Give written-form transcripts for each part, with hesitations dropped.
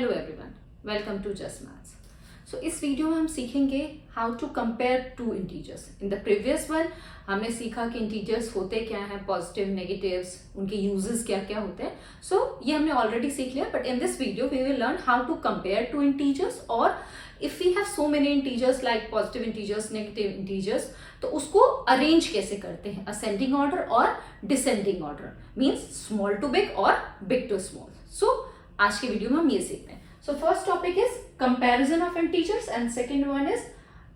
Hello everyone, welcome to just maths. So इस video में हम सीखेंगे how to compare two integers. In the previous one हमने सीखा कि इंटीजर्स होते क्या हैं, पॉजिटिव, नेगेटिव्स, उनके यूजेस क्या क्या होते हैं। सो ये हमने ऑलरेडी सीख लिया, but in this video we will learn how to compare two integers, और if we have so many integers like positive integers, negative integers, तो उसको अरेंज कैसे करते हैं, असेंडिंग ऑर्डर और descending order, means small to big और big to small. So आज के वीडियो में हम ये सीखते हैं। So first topic is comparison of integers and second one is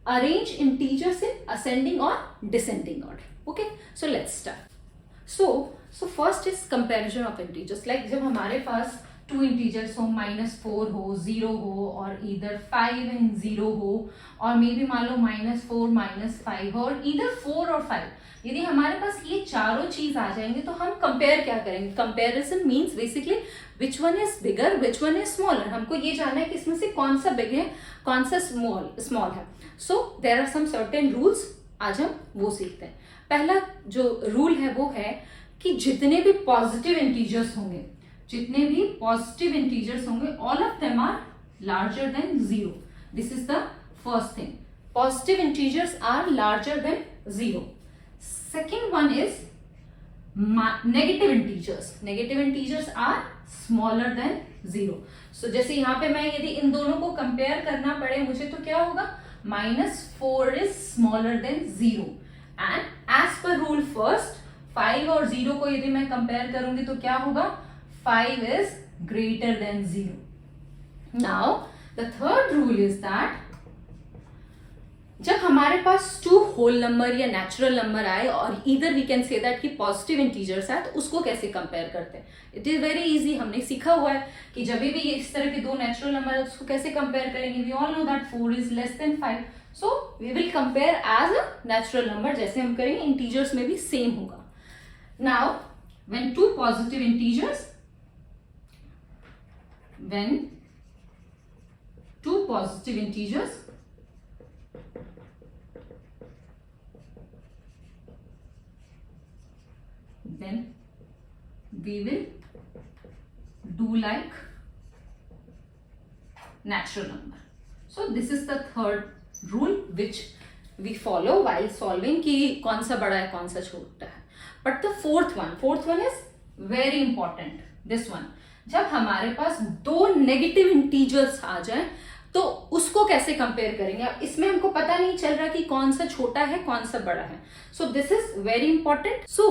arrange integers in ascending और descending order. Okay, so let's start. So first is comparison of integers. Like जब हमारे पास टू इंटीजर्स हो, -4 हो, 0 हो, और इधर 5 एंड 0 हो, और मे बी मान लो -4 -5 हो, और इधर 4 और 5, यदि हमारे पास ये चारों चीज आ जाएंगे तो हम कंपेयर क्या करेंगे। Comparison means basically which one is bigger, which one is smaller. हमको ये जानना है कि इसमें से कौन सा बिग है, कौन सा स्मॉल है। So there are some certain rules, आज हम वो सीखते हैं। पहला जो रूल है वो है कि जितने भी पॉजिटिव इंटीजर्स होंगे, all of them are larger than 0। This is the first thing, positive integers are larger than 0। Second one is negative integers are smaller than 0. So जैसे यहाँ पे मैं यदि इन दोनों को कंपेयर करना पड़े मुझे, तो क्या होगा, -4 is smaller than 0, and as per rule first 5 और 0 को यदि मैं कंपेयर करूंगी तो क्या होगा, 5 is greater than 0. Now the third rule is that जब हमारे पास 2 होल नंबर या नेचुरल नंबर आए, और इधर वी कैन से दैट कि पॉजिटिव इंटीजर्स है, तो उसको कैसे कंपेयर करते हैं। इट इज वेरी इजी, हमने सीखा हुआ है कि जब भी ये इस तरह के 2 नेचुरल नंबर है उसको कैसे कंपेयर करेंगे। We all know that 4 is less than 5, so we will compare as a natural number, जैसे हम करेंगे इंटीजर्स में भी सेम होगा। Now when two positive integers then we will do like natural number. So this is the third rule which we follow while solving कि कौन सा बड़ा है कौन सा छोटा है। But the fourth one is very important, this one। जब हमारे पास 2 नेगेटिव इंटीजर्स आ जाए तो उसको कैसे कंपेयर करेंगे। अब इसमें हमको पता नहीं चल रहा कि कौन सा छोटा है कौन सा बड़ा है। So this is very important. So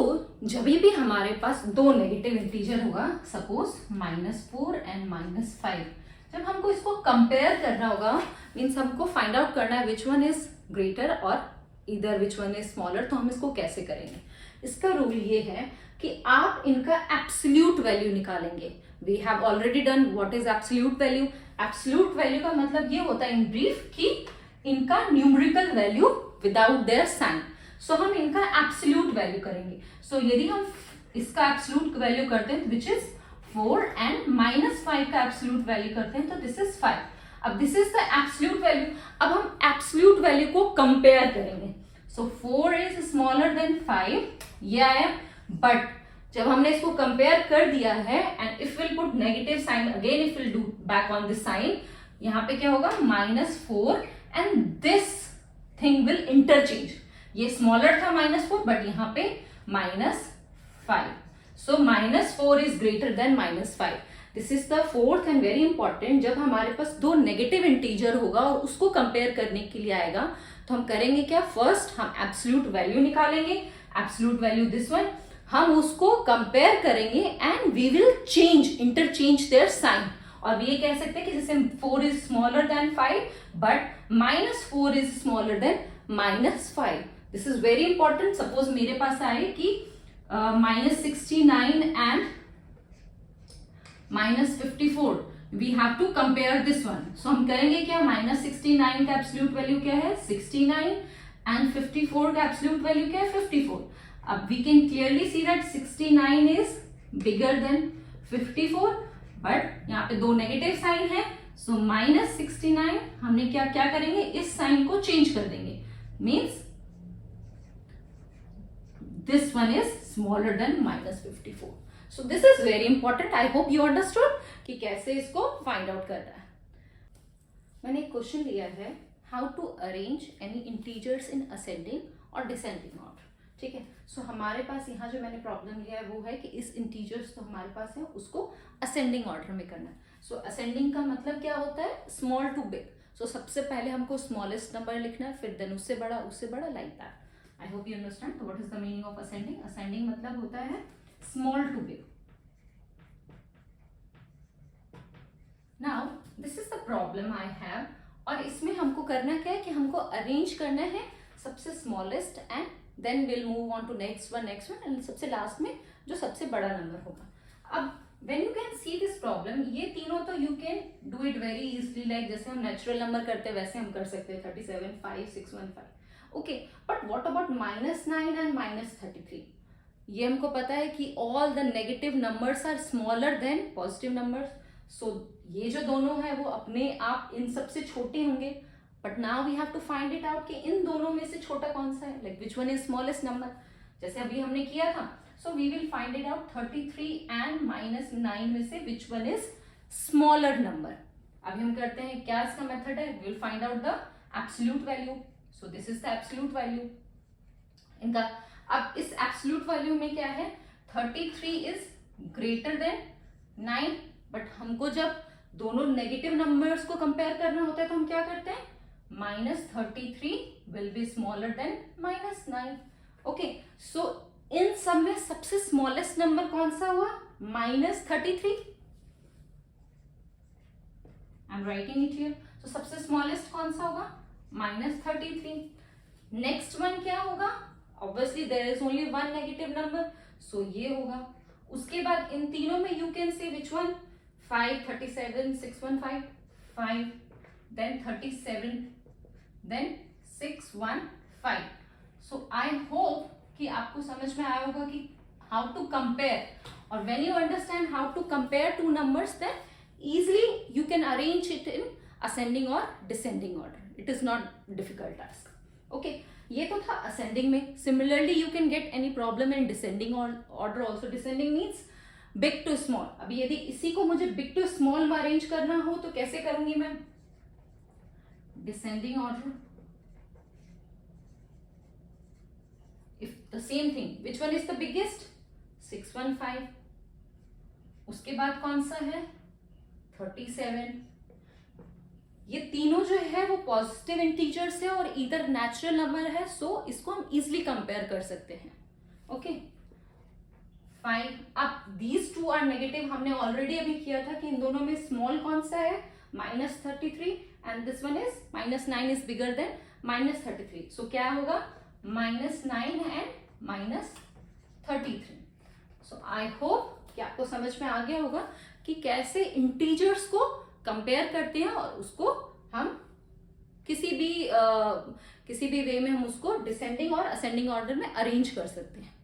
जब भी हमारे पास 2 नेगेटिव इंटीजर होगा, सपोज -4 एंड -5, जब हमको इसको कंपेयर करना होगा, मीन्स हमको फाइंड आउट करना है विच वन इज ग्रेटर और इधर विच वन इज स्मॉलर, तो हम इसको कैसे करेंगे। इसका रूल ये है कि आप इनका एब्सोल्यूट वैल्यू निकालेंगे। We have already done what is absolute value. Absolute value का मतलब ये होता है इन ब्रीफ कि इनका numerical value without their sign. So हम इनका एब्सोल्यूट वैल्यू करेंगे। सो यदि हम इसका एब्सोल्यूट वैल्यू करते हैं विच इज 4, एंड -5 का एब्सोल्यूट वैल्यू करते हैं तो दिस इज 5। अब this is the absolute value. अब हम एब्सोल्यूट वैल्यू को कंपेयर करेंगे। सो 4 इज स्मॉलर देन 5, ये आया, बट जब हमने इसको कंपेयर कर दिया है, and if will put negative sign again, if will do back on this sign, यहां पे क्या होगा, -4, and this thing will interchange. ये स्मॉलर था -4, बट यहां पे -5। So -4 is greater than -5। This is the fourth and very important. जब हमारे पास 2 नेगेटिव इंटीजर होगा और उसको कंपेयर करने के लिए आएगा, तो हम करेंगे क्या, फर्स्ट हम एब्सोल्यूट वैल्यू निकालेंगे। एब्सोल्यूट वैल्यू दिस वन, हम उसको कंपेयर करेंगे and we will interchange their sign. और ये कह सकते हैं कि जैसे 4 is smaller than 5, but -4 is smaller than -5। This is very important. Suppose मेरे पास आए कि -69 and -54, we have to compare this one. So हम करेंगे क्या, -69 का एब्सोल्यूट वैल्यू क्या है, 69, एंड 54 का एब्सोल्यूट वैल्यू क्या है, 54। अब we can clearly see that 69 is bigger than 54, but यहाँ पे 2 नेगेटिव साइन है। सो -69 हमने क्या करेंगे, इस साइन को चेंज कर देंगे, means this one is smaller then -54। So this is very important. I hope you understood कि कैसे इसको फाइंड आउट करना है. मैंने एक क्वेश्चन लिया है, how to arrange any integers in ascending और डिसेंडिंग ऑर्डर. ठीक है. सो हमारे पास यहाँ जो मैंने प्रॉब्लम लिया है वो है कि इस इंटीजर्स तो हमारे पास है, उसको असेंडिंग ऑर्डर में करना है. सो असेंडिंग का मतलब क्या होता है, स्मॉल टू बिग. सो सबसे पहले हमको स्मॉलेस्ट नंबर लिखना है, फिर देन उससे बड़ा like that. I hope you understand. तो what is the meaning of ascending. Ascending मतलब होता है small to big. Now this is the problem I have. और इसमें हमको करना क्या है कि हमको अरेंज करना है सबसे smallest and then will move on to next one and सबसे लास्ट में जो सबसे बड़ा नंबर होगा. अब when you can see this problem, ये तीनों तो you can do it very easily, like जैसे हम नेचुरल नंबर करते हैं वैसे हम कर सकते हैं. 37, 5, 6, 1, 5. Okay. But what about -9 and -33. ये हमको पता है कि all the negative numbers are smaller than positive numbers. So ये जो दोनों है वो अपने आप इन सबसे छोटे होंगे. But now we have to find it out कि इन दोनों में से छोटा कौन सा है, like which one is smallest number, जैसे अभी हमने किया था. So we will find it out 33 and -9 में से which one is smaller number. अभी हम करते हैं क्या इसका मेथड है, we will find out the absolute value. So this is the absolute value. इनका अब इस absolute value में क्या है, 33 is greater than 9. बट हमको जब दोनों नेगेटिव नंबर्स को कंपेयर करना होता है तो हम क्या करते हैं, -33 will be smaller than -9. Okay. सो इन सब में सबसे स्मॉलेस्ट नंबर कौन सा हुआ, -33. I am writing it here. तो सबसे स्मॉलेस्ट कौन सा होगा, -33. नेक्स्ट वन क्या होगा, obviously there is only one negative number, so ये होगा. उसके बाद इन तीनों में you can say which one, 5, 37, 6, 1, 5, 5, then 37, then 6, 1, 5. So I hope कि आपको समझ में आया होगा कि हाउ टू कंपेयर. और when you understand how to compare two numbers, then easily you can arrange it in ascending और descending order. It is not difficult task. Okay. ये तो था असेंडिंग में. Similarly you can get any problem in descending order also. Descending means big to small. अभी यदि इसी को मुझे बिग टू स्मॉल में अरेंज करना हो तो कैसे करूंगी मैं, descending order. If the same thing, which one is the biggest, 6, 1, 5. उसके बाद कौन सा है, 37. ये तीनों जो है वो पॉजिटिव इंटीजर्स है और इधर नेचुरल नंबर है, सो इसको हम इजिली कंपेयर कर सकते हैं. ओके. 5. अब these two are negative. हमने ऑलरेडी अभी किया था कि इन दोनों में स्मॉल कौन सा है, -33, and this one is -9 is bigger then -33. सो क्या होगा, -9 एंड -33. सो आई होप कि आपको समझ में आ गया होगा कि कैसे इंटीजर्स को कंपेयर करते हैं और उसको हम किसी भी वे में हम उसको डिसेंडिंग और असेंडिंग ऑर्डर में अरेंज कर सकते हैं.